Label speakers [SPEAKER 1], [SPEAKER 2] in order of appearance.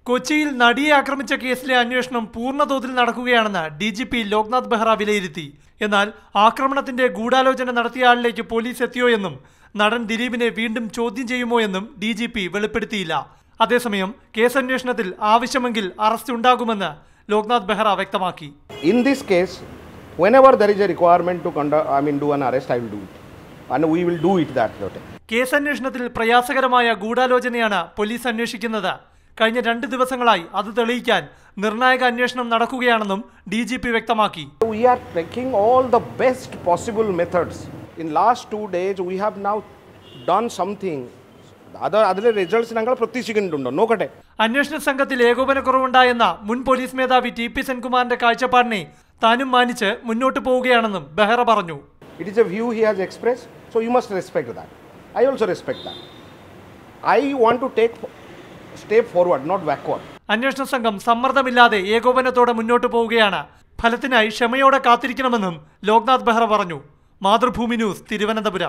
[SPEAKER 1] കൊച്ചിയിൽ നടിയെ ആക്രമിച്ച കേസിലെ അന്വേഷണം പൂർണ്ണതോതിൽ നടക്കുകയാണെന്ന് DGP ലോക്നാഥ് ബെഹ്റ വിലയിരുത്തി. എന്നാൽ ആക്രമണത്തിന്റെ ഗൂഢാലോചന നടത്തിയ ആളിലേക്ക് പോലീസ് എത്തിയോ എന്നും നടൻ ദിലീപിനെ വീണ്ടും ചോദ്യം ചെയ്യുമോ എന്നും DGP വെളിപ്പെടുത്തിയില്ല. അതേസമയം കേസന്വേഷണത്തിൽ ആവശ്യമെങ്കിൽ അറസ്റ്റ് ഉണ്ടാകുമെന്ന് ലോക്നാഥ് ബെഹ്റ വ്യക്തമാക്കി.
[SPEAKER 2] In this case, whenever there is a requirement to do an arrest, I will do it. And we will do it that way.
[SPEAKER 1] കേസന്വേഷണത്തിൽ പ്രയാസകരമായ ഗൂഢാലോചനയാണ് പോലീസ് അന്വേഷിക്കുന്നത്. കഴിഞ്ഞ 2 ദിവസങ്ങളായി അത് തെളിയിക്കാൻ നിർണായക അന്വേഷണം നടക്കുകയാണെന്നും DGP വ്യക്തമാക്കി.
[SPEAKER 2] We are taking all the best possible methods. In last 2 days we have now done something. അതിലെ റിസൾട്ട്സ് ഞങ്ങൾ പ്രതീക്ഷിക്കുന്നുണ്ടോ നോക്കട്ടെ.
[SPEAKER 1] അന്വേഷണ സംഘത്തിൽ ഏകോപനക്കുറവുണ്ടായെന്ന മുൻ പോലീസ് മേധാവി TP സെൻകുമാറിന്റെ കാഴ്ചപ്പാടിനെ താനും മാനിച്ച് മുന്നോട്ട് പോവുകയാണെന്നും ബെഹ്റ പറഞ്ഞു.
[SPEAKER 2] It is a view he has expressed, so you must respect that. I also respect that. I want to take step forward, not backward.
[SPEAKER 1] അന്വേഷണ സംഘം സമ്മർദ്ദമില്ലാതെ ഏകോപനത്തോടെ മുന്നോട്ട് പോവുകയാണ്. ഫലത്തിനായി ക്ഷമയോടെ കാത്തിരിക്കണമെന്നും ലോക്നാഥ് ബെഹ്റ പറഞ്ഞു. മാതൃഭൂമി ന്യൂസ്, തിരുവനന്തപുരം.